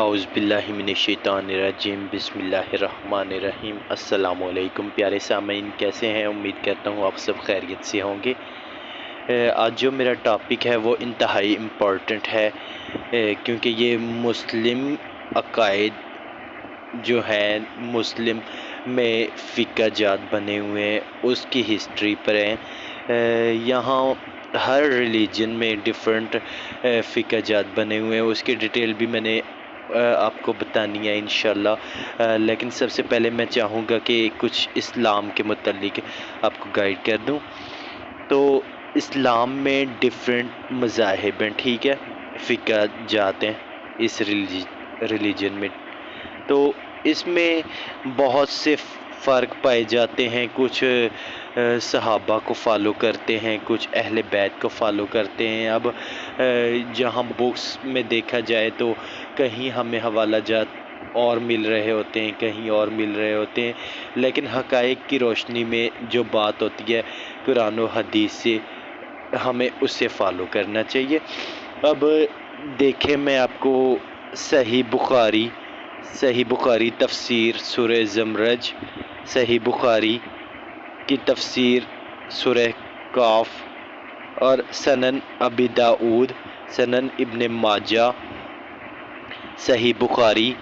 اعوذ باللہ من الشیطان الرجیم بسم اللہ الرحمن الرحیم۔ السلام علیکم پیارے سامعین، کیسے ہیں؟ امید کرتا ہوں آپ سب خیریت سے ہوں گے۔ آج جو میرا ٹاپک ہے وہ انتہائی امپورٹنٹ ہے، کیونکہ یہ مسلم عقائد جو ہیں، مسلم میں فقہ جات بنے ہوئے ہیں، اس کی ہسٹری پر ہیں۔ یہاں ہر ریلیجن میں ڈیفرنٹ فقہ جات بنے ہوئے ہیں، اس کی ڈیٹیل بھی میں نے آپ کو بتانی ہے انشاءاللہ۔ لیکن سب سے پہلے میں چاہوں گا کہ کچھ اسلام کے متعلق آپ کو گائیڈ کر دوں۔ تو اسلام میں ڈیفرنٹ مذاہب ہیں، ٹھیک ہے، فقہ جات ہیں اس ریلیجن میں۔ تو اس میں بہت سے فرق پائے جاتے ہیں، کچھ صحابہ کو فالو کرتے ہیں، کچھ اہل بیت کو فالو کرتے ہیں۔ اب جہاں بکس میں دیکھا جائے تو کہیں ہمیں حوالہ جات اور مل رہے ہوتے ہیں، کہیں اور مل رہے ہوتے ہیں، لیکن حقائق کی روشنی میں جو بات ہوتی ہے قرآن و حدیث سے، ہمیں اسے فالو کرنا چاہیے۔ اب دیکھیں، میں آپ کو صحیح بخاری تفسیر سورہ زمرج، صحیح بخاری کی تفسیر سورہ کاف، اور سنن ابی داؤد، سنن ابن ماجہ، صحیح بخاری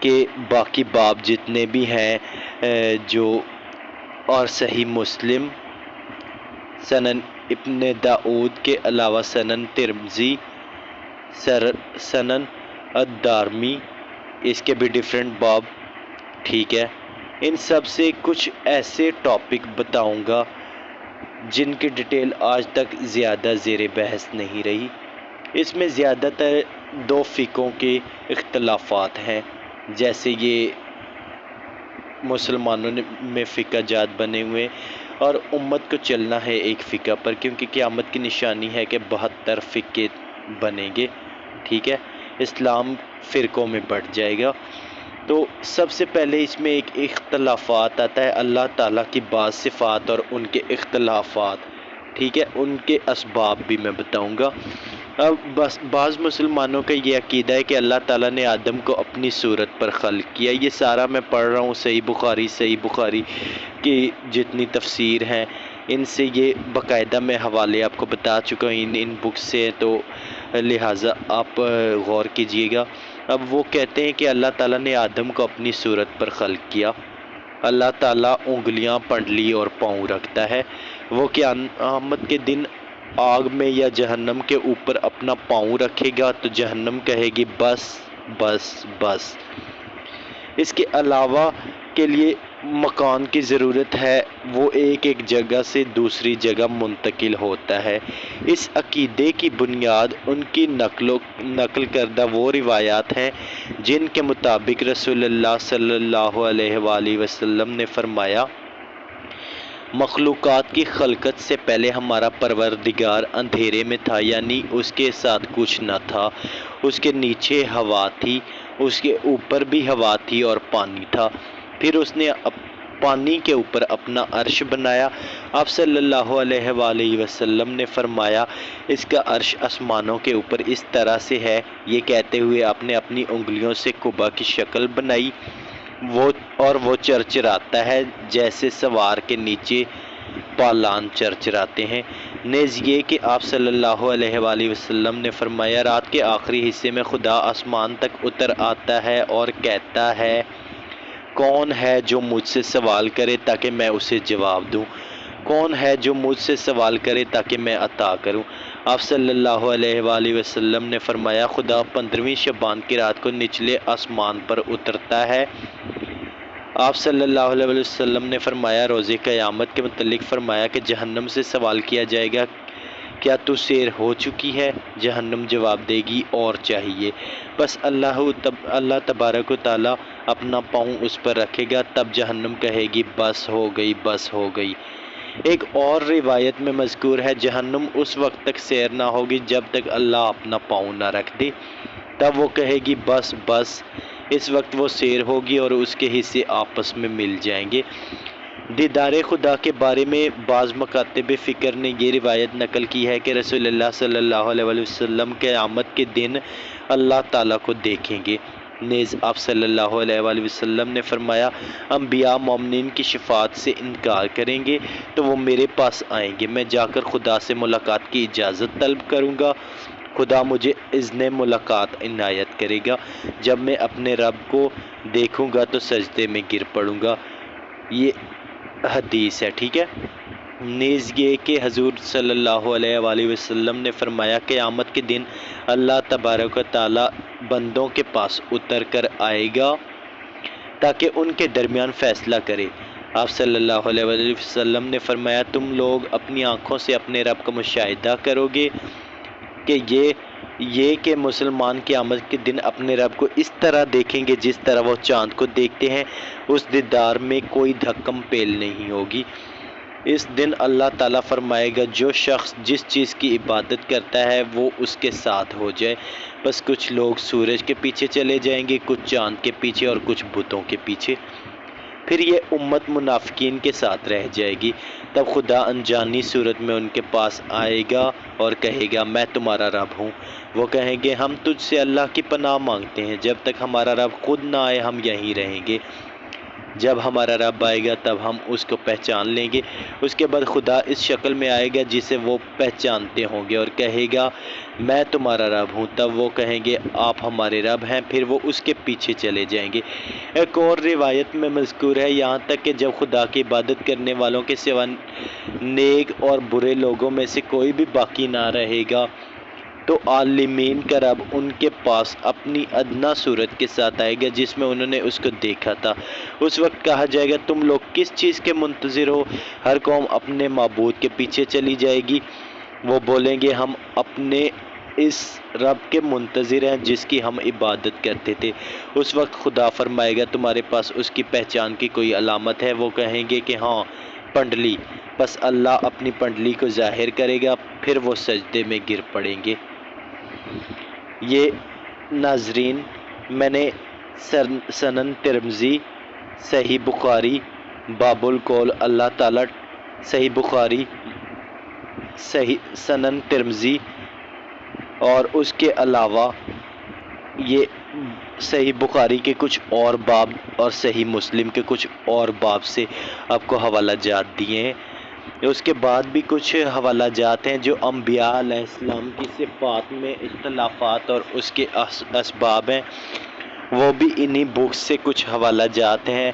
کے باقی باب جتنے بھی ہیں اور صحیح مسلم، سنن ابن داؤد کے علاوہ سنن ترمذی، سنن الدارمی، اس کے بھی ڈیفرنٹ باب، ٹھیک ہے۔ ان سب سے کچھ ایسے ٹاپک بتاؤں گا جن کی ڈیٹیل آج تک زیادہ زیر بحث نہیں رہی۔ اس میں زیادہ تر دو فقوں کے اختلافات ہیں، جیسے یہ مسلمانوں میں فقہ جات بنے ہوئے اور امت کو چلنا ہے ایک فقہ پر، کیونکہ قیامت کی نشانی ہے کہ 72 فقے بنیں گے، ٹھیک ہے، اسلام فرقوں میں بٹ جائے گا۔ تو سب سے پہلے اس میں ایک اختلافات آتا ہے اللہ تعالیٰ کی بعض صفات اور ان کے اختلافات، ٹھیک ہے، ان کے اسباب بھی میں بتاؤں گا۔ اب بعض مسلمانوں کا یہ عقیدہ ہے کہ اللہ تعالیٰ نے آدم کو اپنی صورت پر خلق کیا۔ یہ سارا میں پڑھ رہا ہوں صحیح بخاری کی جتنی تفسیر ہیں، ان سے یہ باقاعدہ میں حوالے آپ کو بتا چکا ہوں، ان بکس سے، تو لہٰذا آپ غور کیجئے گا۔ اب وہ کہتے ہیں کہ اللہ تعالیٰ نے آدم کو اپنی صورت پر خلق کیا۔ اللہ تعالیٰ انگلیاں، پنڈلی اور پاؤں رکھتا ہے۔ وہ قیامت کے دن آگ میں یا جہنم کے اوپر اپنا پاؤں رکھے گا تو جہنم کہے گی بس بس بس۔ اس کے علاوہ کے لیے مکان کی ضرورت ہے، وہ ایک جگہ سے دوسری جگہ منتقل ہوتا ہے۔ اس عقیدے کی بنیاد ان کی نقل کردہ وہ روایات ہیں جن کے مطابق رسول اللہ صلی اللہ علیہ وآلہ وسلم نے فرمایا، مخلوقات کی خلقت سے پہلے ہمارا پروردگار اندھیرے میں تھا، یعنی اس کے ساتھ کچھ نہ تھا، اس کے نیچے ہوا تھی، اس کے اوپر بھی ہوا تھی اور پانی تھا، پھر اس نے پانی کے اوپر اپنا عرش بنایا۔ آپ صلی اللہ علیہ وآلہ وسلم نے فرمایا، اس کا عرش آسمانوں کے اوپر اس طرح سے ہے۔ یہ کہتے ہوئے آپ نے اپنی انگلیوں سے قبہ کی شکل بنائی، وہ چرچراتا ہے جیسے سوار کے نیچے پالان چرچراتے ہیں۔ نیز یہ کہ آپ صلی اللہ علیہ وآلہ وسلم نے فرمایا، رات کے آخری حصے میں خدا آسمان تک اتر آتا ہے اور کہتا ہے، کون ہے جو مجھ سے سوال کرے تاکہ میں اسے جواب دوں؟ کون ہے جو مجھ سے سوال کرے تاکہ میں عطا کروں؟ آپ صلی اللہ علیہ وآلہ وسلم نے فرمایا، خدا 15ویں شعبان کی رات کو نچلے آسمان پر اترتا ہے۔ آپ صلی اللہ علیہ وسلم نے فرمایا، روز قیامت کے متعلق فرمایا کہ جہنم سے سوال کیا جائے گا، کیا تو سیر ہو چکی ہے؟ جہنم جواب دے گی، اور چاہیے؟ بس اللہ تبارک و تعالیٰ اپنا پاؤں اس پر رکھے گا، تب جہنم کہے گی بس ہو گئی بس ہو گئی۔ ایک اور روایت میں مذکور ہے، جہنم اس وقت تک سیر نہ ہوگی جب تک اللہ اپنا پاؤں نہ رکھ دے، تب وہ کہے گی بس بس۔ اس وقت وہ سیر ہوگی اور اس کے حصے آپس میں مل جائیں گے۔ دیدار خدا کے بارے میں بعض مکاتب فکر نے یہ روایت نقل کی ہے کہ رسول اللہ صلی اللہ علیہ وسلم قیامت کے دن اللہ تعالیٰ کو دیکھیں گے۔ نیز آپ صلی اللہ علیہ وآلہ وسلم نے فرمایا انبیاء مومنین کی شفاعت سے انکار کریں گے تو وہ میرے پاس آئیں گے، میں جا کر خدا سے ملاقات کی اجازت طلب کروں گا، خدا مجھے اذن ملاقات عنایت کرے گا، جب میں اپنے رب کو دیکھوں گا تو سجدے میں گر پڑوں گا۔ یہ حدیث ہے، ٹھیک ہے۔ نیز یہ کہ حضور صلی اللہ علیہ وآلہ وسلم نے فرمایا قیامت کے دن اللہ تبارک و تعالی بندوں کے پاس اتر کر آئے گا تاکہ ان کے درمیان فیصلہ کرے۔ آپ صلی اللہ علیہ وآلہ وسلم نے فرمایا تم لوگ اپنی آنکھوں سے اپنے رب کا مشاہدہ کرو گے کہ یہ کہ مسلمان قیامت کے دن اپنے رب کو اس طرح دیکھیں گے جس طرح وہ چاند کو دیکھتے ہیں، اس دیدار میں کوئی دھکم پیل نہیں ہوگی۔ اس دن اللہ تعالیٰ فرمائے گا جو شخص جس چیز کی عبادت کرتا ہے وہ اس کے ساتھ ہو جائے، بس کچھ لوگ سورج کے پیچھے چلے جائیں گے، کچھ چاند کے پیچھے اور کچھ بتوں کے پیچھے، پھر یہ امت منافقین کے ساتھ رہ جائے گی۔ تب خدا انجانی صورت میں ان کے پاس آئے گا اور کہے گا میں تمہارا رب ہوں۔ وہ کہیں گے ہم تجھ سے اللہ کی پناہ مانگتے ہیں، جب تک ہمارا رب خود نہ آئے ہم یہیں رہیں گے، جب ہمارا رب آئے گا تب ہم اس کو پہچان لیں گے۔ اس کے بعد خدا اس شکل میں آئے گا جسے وہ پہچانتے ہوں گے اور کہے گا میں تمہارا رب ہوں، تب وہ کہیں گے آپ ہمارے رب ہیں، پھر وہ اس کے پیچھے چلے جائیں گے۔ ایک اور روایت میں مذکور ہے یہاں تک کہ جب خدا کی عبادت کرنے والوں کے سوا نیک اور برے لوگوں میں سے کوئی بھی باقی نہ رہے گا تو عالمین کا رب ان کے پاس اپنی ادنا صورت کے ساتھ آئے گا جس میں انہوں نے اس کو دیکھا تھا۔ اس وقت کہا جائے گا تم لوگ کس چیز کے منتظر ہو؟ ہر قوم اپنے معبود کے پیچھے چلی جائے گی۔ وہ بولیں گے ہم اپنے اس رب کے منتظر ہیں جس کی ہم عبادت کرتے تھے۔ اس وقت خدا فرمائے گا تمہارے پاس اس کی پہچان کی کوئی علامت ہے؟ وہ کہیں گے کہ ہاں پنڈلی، پس اللہ اپنی پنڈلی کو ظاہر کرے گا، پھر وہ سجدے میں گر پڑیں گے۔ یہ ناظرین میں نے سنن ترمذی، صحیح بخاری، باب القول اللہ تعالیٰ، صحیح بخاری، صحیح سنن ترمذی اور اس کے علاوہ یہ صحیح بخاری کے کچھ اور باب اور صحیح مسلم کے کچھ اور باب سے آپ کو حوالہ جات دیے ہیں۔ اس کے بعد بھی کچھ حوالہ جات ہیں جو انبیاء علیہ السلام کی صفات میں اختلافات اور اس کے اسباب ہیں، وہ بھی انہی بکس سے کچھ حوالہ جات ہیں،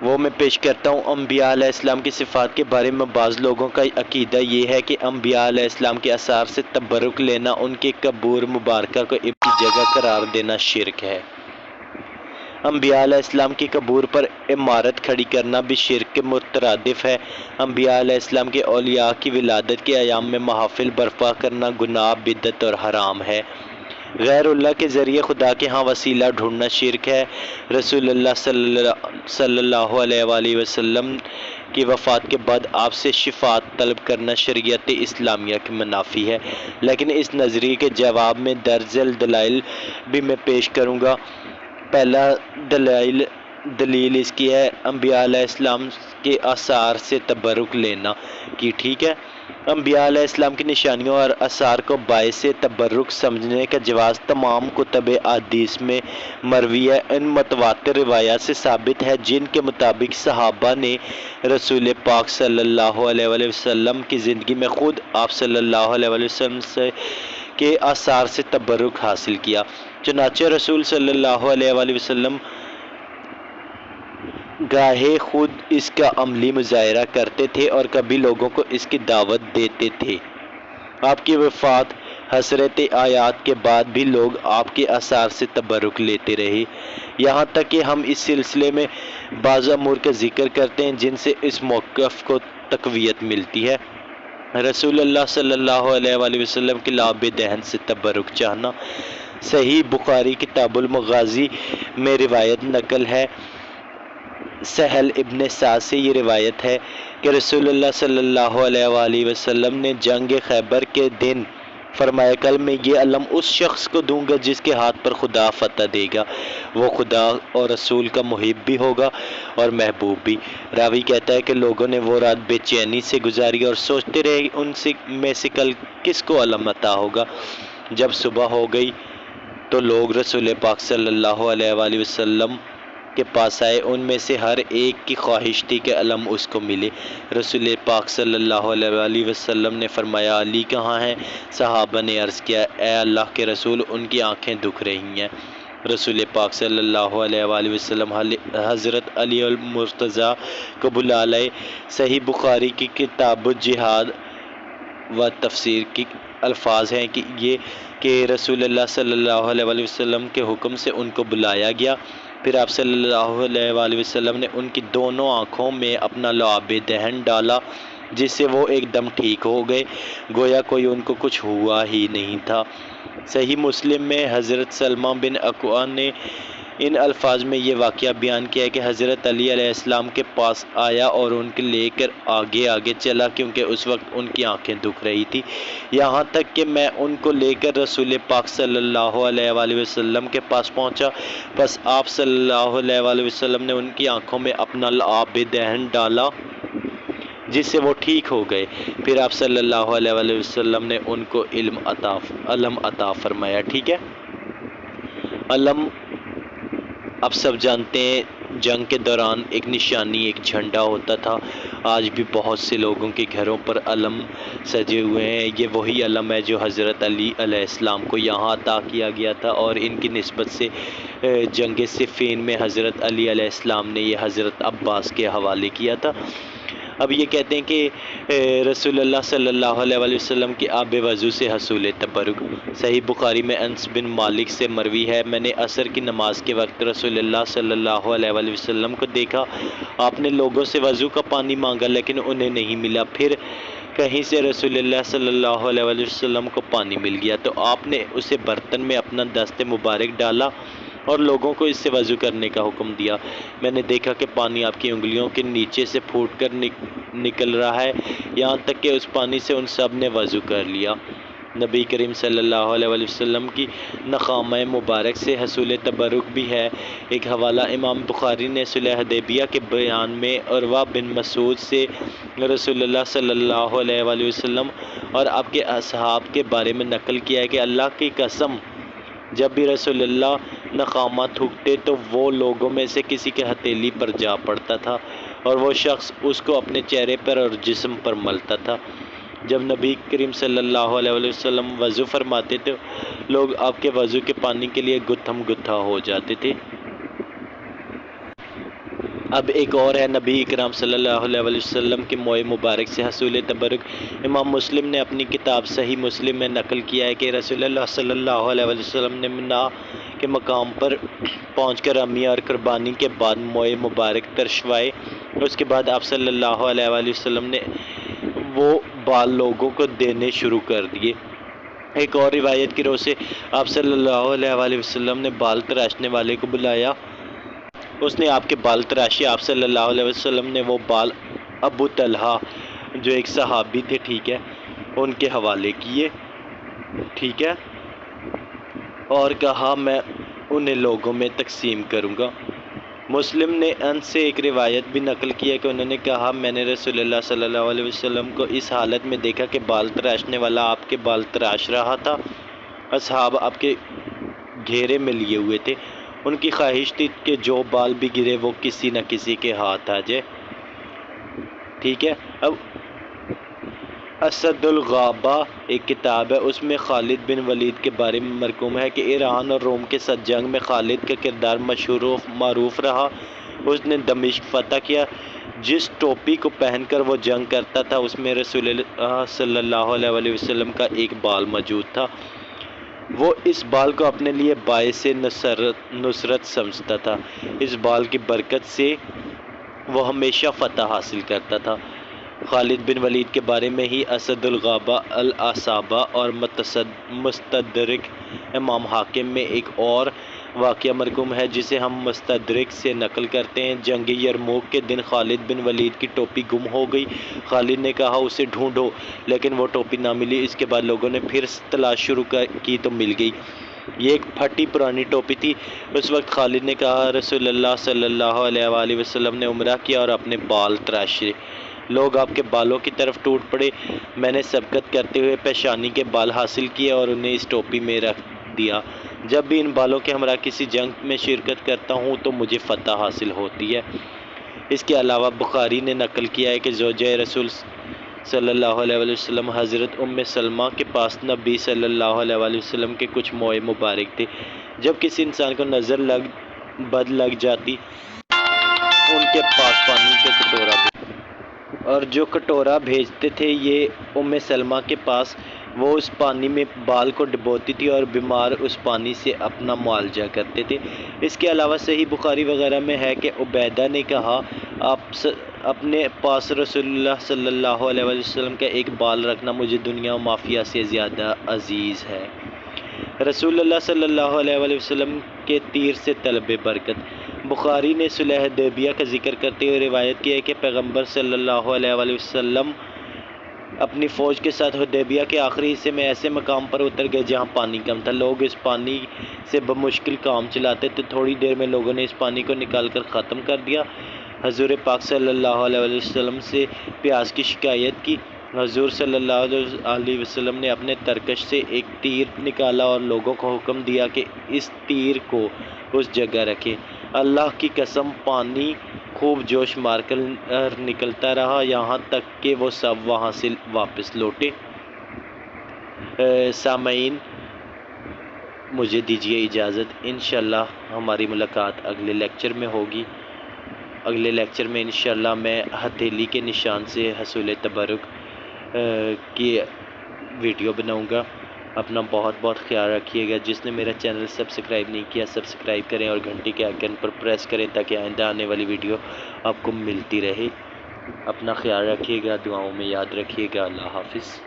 وہ میں پیش کرتا ہوں۔ انبیاء علیہ السلام کی صفات کے بارے میں بعض لوگوں کا عقیدہ یہ ہے کہ انبیاء علیہ السلام کے آثار سے تبرک لینا، ان کے قبور مبارکہ کو اپنی جگہ قرار دینا شرک ہے۔ انبیاء علیہ السلام کی قبور پر عمارت کھڑی کرنا بھی شرک کے مترادف ہے۔ انبیاء علیہ السلام کے اولیاء کی ولادت کے ایام میں محافل برپا کرنا گناہ، بدعت اور حرام ہے۔ غیر اللہ کے ذریعے خدا کے ہاں وسیلہ ڈھونڈنا شرک ہے۔ رسول اللہ صلی اللہ علیہ وآلہ وسلم کی وفات کے بعد آپ سے شفاعت طلب کرنا شریعت اسلامیہ کی منافی ہے، لیکن اس نظریے کے جواب میں درجل دلائل بھی میں پیش کروں گا۔ پہلا دلیل اس کی ہے انبیاء علیہ السلام کے آثار سے تبرک لینا کی، ٹھیک ہے۔ انبیاء علیہ السلام کی نشانیوں اور آثار کو باعث تبرک سمجھنے کا جواز تمام کتب احادیث میں مروی ہے۔ ان متواتر روایات سے ثابت ہے جن کے مطابق صحابہ نے رسول پاک صلی اللہ علیہ وآلہ وسلم کی زندگی میں خود آپ صلی اللہ علیہ وآلہ وسلم کے آثار سے تبرک حاصل کیا، چنانچہ رسول صلی اللہ علیہ وآلہ وسلم گاہے خود اس کا عملی مظاہرہ کرتے تھے اور کبھی لوگوں کو اس کی دعوت دیتے تھے۔ آپ کی وفات حسرت آیات کے بعد بھی لوگ آپ کے آثار سے تبرک لیتے رہے، یہاں تک کہ ہم اس سلسلے میں بعض امور کا ذکر کرتے ہیں جن سے اس موقف کو تقویت ملتی ہے۔ رسول اللہ صلی اللہ علیہ وآلہ وسلم کے لعاب دہن سے تبرک چاہنا۔ صحیح بخاری کتاب المغازی میں روایت نقل ہے، سہل ابن سعد سے یہ روایت ہے کہ رسول اللہ صلی اللہ علیہ وآلہ وسلم نے جنگ خیبر کے دن فرمایا کل میں یہ علم اس شخص کو دوں گا جس کے ہاتھ پر خدا فتح دے گا، وہ خدا اور رسول کا محب بھی ہوگا اور محبوب بھی۔ راوی کہتا ہے کہ لوگوں نے وہ رات بے چینی سے گزاری اور سوچتے رہے ان میں سے کل کس کو علم عطا ہوگا۔ جب صبح ہو گئی تو لوگ رسول پاک صلی اللہ علیہ وآلہ وسلم کے پاس آئے، ان میں سے ہر ایک کی خواہش تھی کہ علم اس کو ملے۔ رسول پاک صلی اللہ علیہ وآلہ وسلم نے فرمایا علی کہاں ہیں؟ صحابہ نے عرض کیا اے اللہ کے رسول ان کی آنکھیں دکھ رہی ہیں۔ رسول پاک صلی اللہ علیہ وآلہ وسلم حضرت علی المرتضیٰ کو بلا لائے۔ صحیح بخاری کی کتاب الجہاد و تفسیر کی الفاظ ہیں کہ رسول اللہ صلی اللہ علیہ وآلہ وسلم کے حکم سے ان کو بلایا گیا، پھر آپ صلی اللہ علیہ وآلہ وسلم نے ان کی دونوں آنکھوں میں اپنا لعاب دہن ڈالا، جس سے وہ ایک دم ٹھیک ہو گئے، گویا کوئی ان کو کچھ ہوا ہی نہیں تھا۔ صحیح مسلم میں حضرت سلمہ بن اکوع نے ان الفاظ میں یہ واقعہ بیان کیا ہے کہ حضرت علی علیہ السلام کے پاس آیا اور ان کو لے کر آگے آگے چلا، کیونکہ اس وقت ان کی آنکھیں دکھ رہی تھی، یہاں تک کہ میں ان کو لے کر رسول پاک صلی اللہ علیہ وآلہ وسلم کے پاس پہنچا، بس آپ صلی اللہ علیہ وآلہ وسلم نے ان کی آنکھوں میں اپنا لعاب دہن ڈالا جس سے وہ ٹھیک ہو گئے، پھر آپ صلی اللہ علیہ وآلہ وسلم نے ان کو علم عطا فرمایا۔ ٹھیک ہے، علم اب سب جانتے ہیں جنگ کے دوران ایک نشانی، ایک جھنڈا ہوتا تھا۔ آج بھی بہت سے لوگوں کے گھروں پر علم سجے ہوئے ہیں، یہ وہی علم ہے جو حضرت علی علیہ السلام کو یہاں عطا کیا گیا تھا، اور ان کی نسبت سے جنگ صفین میں حضرت علی علیہ السلام نے یہ حضرت عباس کے حوالے کیا تھا۔ اب یہ کہتے ہیں کہ رسول اللہ صلی اللہ علیہ وآلہ وسلم کی آب وضو سے حصول تبرک۔ صحیح بخاری میں انس بن مالک سے مروی ہے، میں نے عصر کی نماز کے وقت رسول اللہ صلی اللہ علیہ وآلہ وسلم کو دیکھا، آپ نے لوگوں سے وضو کا پانی مانگا لیکن انہیں نہیں ملا، پھر کہیں سے رسول اللہ صلی اللہ علیہ وآلہ وسلم کو پانی مل گیا تو آپ نے اسے برتن میں اپنا دست مبارک ڈالا اور لوگوں کو اس سے وضو کرنے کا حکم دیا۔ میں نے دیکھا کہ پانی آپ کی انگلیوں کے نیچے سے پھوٹ کر نکل رہا ہے، یہاں تک کہ اس پانی سے ان سب نے وضو کر لیا۔ نبی کریم صلی اللہ علیہ وآلہ وسلم کی نخامہ مبارک سے حصول تبرک بھی ہے۔ ایک حوالہ امام بخاری نے صلح حدیبیہ کے بیان میں عروہ بن مسعود سے رسول اللہ صلی اللہ علیہ وآلہ وسلم اور آپ کے اصحاب کے بارے میں نقل کیا ہے کہ اللہ کی قسم جب بھی رسول اللہ نخامہ تھوکتے تو وہ لوگوں میں سے کسی کے ہتھیلی پر جا پڑتا تھا اور وہ شخص اس کو اپنے چہرے پر اور جسم پر ملتا تھا۔ جب نبی کریم صلی اللہ علیہ وآلہ وسلم وضو فرماتے تھے لوگ آپ کے وضو کے پانی کے لیے گتھم گتھا ہو جاتے تھے۔ اب ایک اور ہے نبی اکرام صلی اللہ علیہ وآلہ وسلم کے موئے مبارک سے حصول تبرک۔ امام مسلم نے اپنی کتاب صحیح مسلم میں نقل کیا ہے کہ رسول اللہ صلی اللہ علیہ وآلہ وسلم نے منا کے مقام پر پہنچ کر رمی اور قربانی کے بعد موئے مبارک ترشوائے، اس کے بعد آپ صلی اللہ علیہ وآلہ وسلم نے وہ بال لوگوں کو دینے شروع کر دیے۔ ایک اور روایت کی روح سے آپ صلی اللہ علیہ وآلہ وسلم نے بال تراشنے والے کو بلایا، اس نے آپ کے بال تراشے، آپ صلی اللہ علیہ وسلم نے وہ بال ابو طلحہ جو ایک صحابی تھے، ٹھیک ہے، ان کے حوالے کیے، ٹھیک ہے، اور کہا میں انہیں لوگوں میں تقسیم کروں گا۔ مسلم نے ان سے ایک روایت بھی نقل کی ہے کہ انہوں نے کہا میں نے رسول اللہ صلی اللہ علیہ وسلم کو اس حالت میں دیکھا کہ بال تراشنے والا آپ کے بال تراش رہا تھا، اصحاب آپ کے گھیرے میں لیے ہوئے تھے، ان کی خواہش تھی کہ جو بال بھی گرے وہ کسی نہ کسی کے ہاتھ آ جائے، ٹھیک ہے۔ اب اسد الغابہ ایک کتاب ہے، اس میں خالد بن ولید کے بارے میں مرقوم ہے کہ ایران اور روم کے ساتھ جنگ میں خالد کا کردار مشہور و معروف رہا، اس نے دمشق فتح کیا، جس ٹوپی کو پہن کر وہ جنگ کرتا تھا اس میں رسول اللہ صلی اللہ علیہ وآلہ وسلم کا ایک بال موجود تھا، وہ اس بال کو اپنے لیے باعث نصرت سمجھتا تھا، اس بال کی برکت سے وہ ہمیشہ فتح حاصل کرتا تھا۔ خالد بن ولید کے بارے میں ہی اسد الغابہ، الاصابہ اور مستدرک امام حاکم میں ایک اور واقعہ مرقوم ہے جسے ہم مستدرک سے نقل کرتے ہیں۔ جنگ یرموک کے دن خالد بن ولید کی ٹوپی گم ہو گئی، خالد نے کہا اسے ڈھونڈو، لیکن وہ ٹوپی نہ ملی، اس کے بعد لوگوں نے پھر تلاش شروع کی تو مل گئی، یہ ایک پھٹی پرانی ٹوپی تھی۔ اس وقت خالد نے کہا رسول اللہ صلی اللہ علیہ وآلہ وسلم نے عمرہ کیا اور اپنے بال تراشے، لوگ آپ کے بالوں کی طرف ٹوٹ پڑے، میں نے سبقت کرتے ہوئے پیشانی کے بال حاصل کیے اور انہیں اس ٹوپی میں رکھ دیا۔ جب بھی ان بالوں کے ہمراہ کسی جنگ میں شرکت کرتا ہوں تو مجھے فتح حاصل ہوتی ہے۔ اس کے علاوہ بخاری نے نقل کیا ہے کہ زوجہ رسول صلی اللہ علیہ وآلہ وسلم حضرت ام سلمہ کے پاس نبی صلی اللہ علیہ وآلہ وسلم کے کچھ موئے مبارک تھے۔ جب کسی انسان کو نظر بد لگ جاتی ان کے پاس پانی کا کٹورا اور جو کٹورا بھیجتے تھے یہ ام سلمہ کے پاس، وہ اس پانی میں بال کو ڈبوتی تھی اور بیمار اس پانی سے اپنا معالجہ کرتے تھے۔ اس کے علاوہ صحیح بخاری وغیرہ میں ہے کہ عبیدہ نے کہا، آپ اپنے پاس رسول اللہ صلی اللہ علیہ وآلہ وسلم کا ایک بال رکھنا مجھے دنیا و مافیہ سے زیادہ عزیز ہے۔ رسول اللہ صلی اللہ علیہ وآلہ وسلم کے تیر سے طلب برکت۔ بخاری نے صلح حدیبیہ کا ذکر کرتے ہوئے روایت کی ہے کہ پیغمبر صلی اللہ علیہ وآلہ وسلم اپنی فوج کے ساتھ حدیبیہ کے آخری حصے میں ایسے مقام پر اتر گئے جہاں پانی کم تھا۔ لوگ اس پانی سے بمشکل کام چلاتے تھے۔ تھوڑی دیر میں لوگوں نے اس پانی کو نکال کر ختم کر دیا۔ حضور پاک صلی اللہ علیہ وآلہ وسلم سے پیاس کی شکایت کی۔ حضور صلی اللہ علیہ وسلم نے اپنے ترکش سے ایک تیر نکالا اور لوگوں کو حکم دیا کہ اس تیر کو اس جگہ رکھیں۔ اللہ کی قسم پانی خوب جوش مار کر نکلتا رہا یہاں تک کہ وہ سب وہاں سے واپس لوٹے۔ سامعین، مجھے دیجیے اجازت، انشاءاللہ ہماری ملاقات اگلے لیکچر میں ہوگی۔ اگلے لیکچر میں انشاءاللہ میں ہتھیلی کے نشان سے حصول تبرک کی ویڈیو بناؤں گا۔ اپنا بہت بہت خیال رکھیے گا۔ جس نے میرا چینل سبسکرائب نہیں کیا سبسکرائب کریں اور گھنٹی کے آئیکن پر پریس کریں تاکہ آئندہ آنے والی ویڈیو آپ کو ملتی رہے۔ اپنا خیال رکھیے گا، دعاؤں میں یاد رکھیے گا۔ اللہ حافظ۔